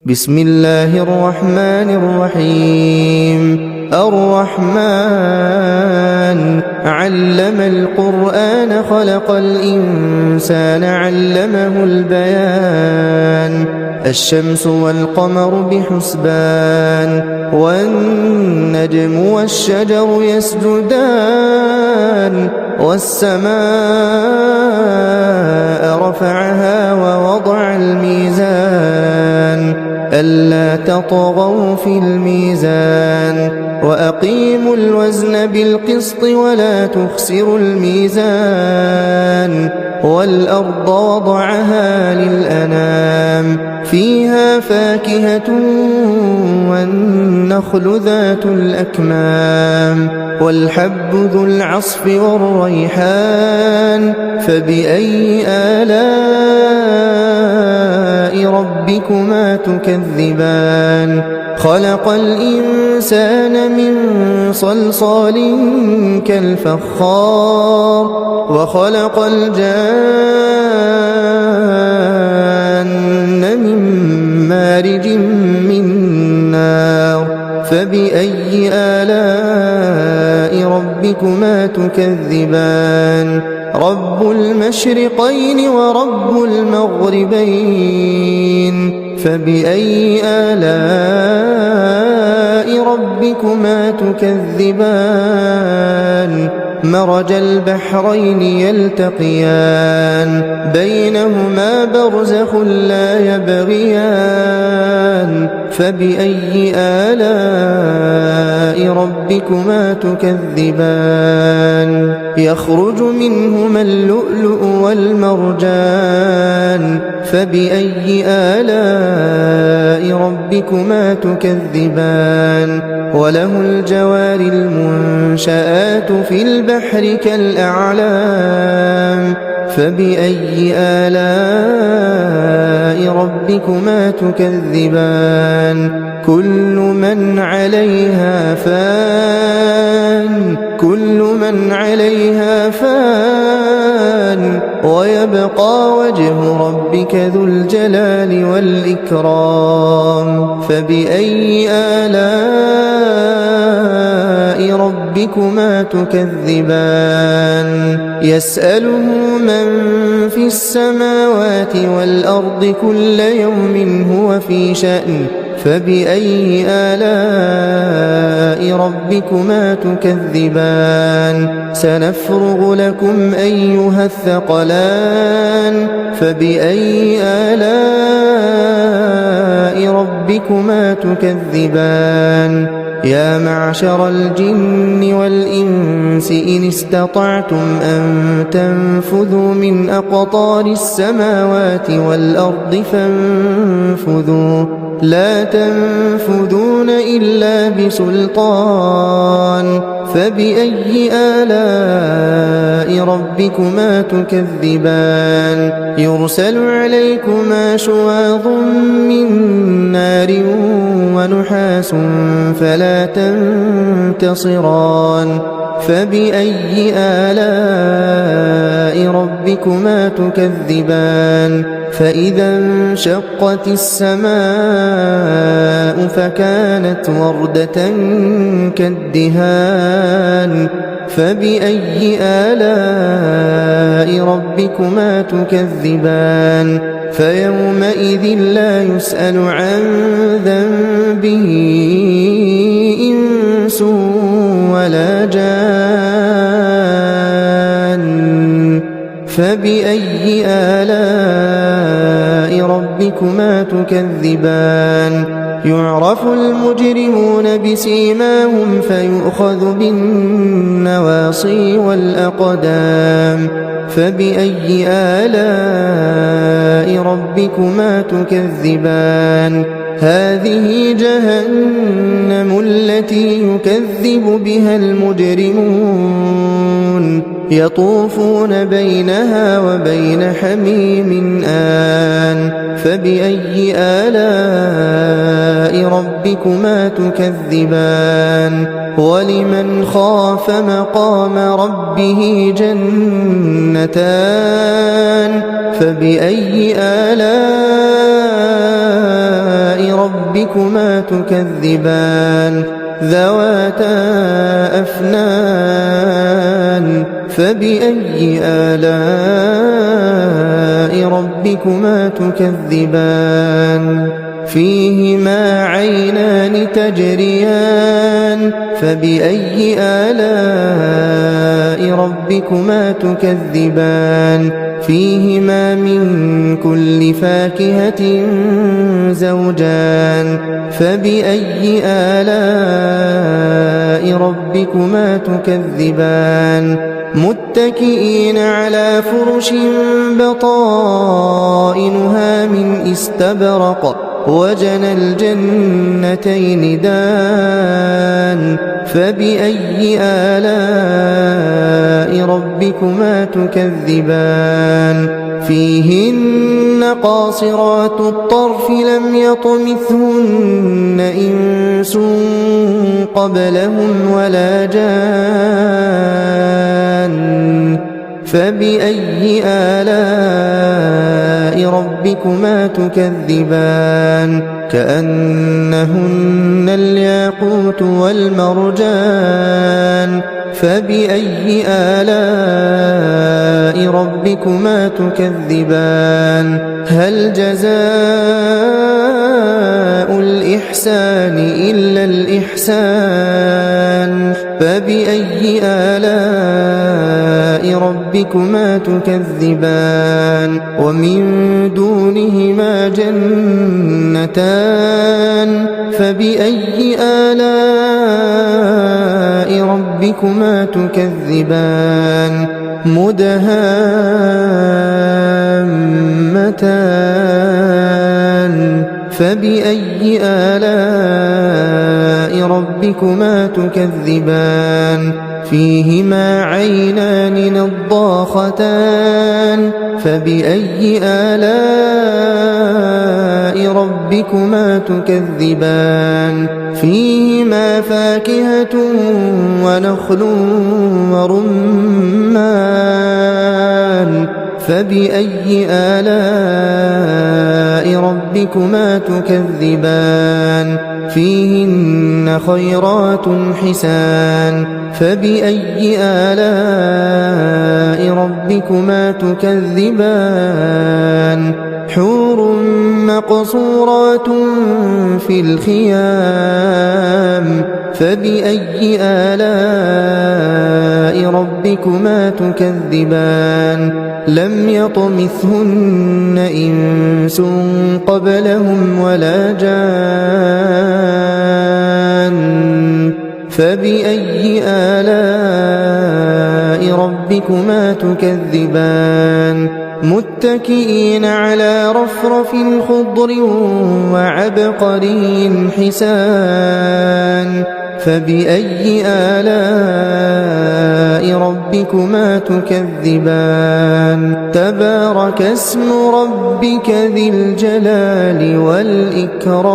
بسم الله الرحمن الرحيم. الرحمن علم القرآن خلق الإنسان علمه البيان. الشمس والقمر بحسبان والنجم والشجر يسجدان والسماء رفعها ووضع الميزان ألا تطغوا في الميزان وأقيموا الوزن بالقسط ولا تخسروا الميزان والأرض وضعها للأنام فيها فاكهة والنخل ذات الأكمام والحب ذو العصف والريحان فبأي آلاء ربكما تكذبان. خلق الإنسان من صلصال كالفخار وخلق الجان من مارج من نار فبأي آلاء ربكما تكذبان. رب المشرقين ورب المغربين فبأي آلاء ربكما تكذبان. مرج البحرين يلتقيان بينهما برزخ لا يبغيان فبأي آلاء ربكما تكذبان. يخرج منهما اللؤلؤ والمرجان فبأي آلاء ربكما تكذبان. وله الجوار المنشآت في البحر كالأعلام فبأي آلاء ربكما تكذبان. كل من عليها فان ويبقى وجه ربك ذو الجلال والإكرام فبأي آلاء ربكما تكذبان. يسأله من في السماوات والأرض كل يوم هو في شأن فبأي آلاء ربكما تكذبان. سنفرغ لكم أيها الثقلان فبأي آلاء ربكما تكذبان. يا معشر الجن والإنس إن استطعتم أن تنفذوا من أقطار السماوات والأرض فانفذوا لا تنفذون إلا بسلطان فبأي آلاء ربكما تكذبان. يرسل عليكما شواظ من نار ونحاس فلا تنتصران فبأي آلاء ربكما تكذبان. فإذا انشقت السماء فكانت وردة كالدهان فبأي آلاء ربكما تكذبان. فيومئذ لا يسأل عن ذنبه إنس ولا جان فبأي آلاء ربكما تكذبان. يعرف المجرمون بسيماهم فيؤخذ بالنواصي والأقدام فبأي آلاء ربكما تكذبان. هذه جهنم التي يكذب بها المجرمون يطوفون بينها وبين حميم آن فبأي آلاء ربكما تكذبان. ولمن خاف مقام ربه جنتان فبأي آلاء ربكما تكذبان ذواتا أفنان فبأي آلاء ربكما تكذبان فيهما عينان تجريان فبأي آلاء ربكما تكذبان فيهما من كل فاكهة زوجان فبأي آلاء ربكما تكذبان متكئين على فرش بطائنها من استبرق وجنى الجنتين دان فبأي آلاء ربكما تكذبان فيهن قاصرات الطرف لم يطمثهن إنس قبلهم ولا جان فبأي آلاء ربكما تكذبان كأنهن الياقوت والمرجان فبأي آلاء ربكما تكذبان هل جزاء الإحسان إلا الإحسان فبأي آلاء ربكما تكذبان ومن دونهما جنتان فبأي آلاء ربكما تكذبان مدهامتان فبأي آلاء ربكما تكذبان فيهما عينان نضاختان فبأي آلاء ربكما تكذبان فيهما فاكهة ونخل ورمان فبأي آلاء ربكما تكذبان فيهن خيرات حسان فبأي آلاء ربكما تكذبان حور مقصورات في الخيام فبأي آلاء ربكما تكذبان لم يطمثهن إنس قبلهم ولا جان فبأي آلاء ربكما تكذبان متكئين على رفرف خضر وعبقري حسان فبأي آلاء ربكما تكذبان تبارك اسم ربك ذي الجلال والإكرام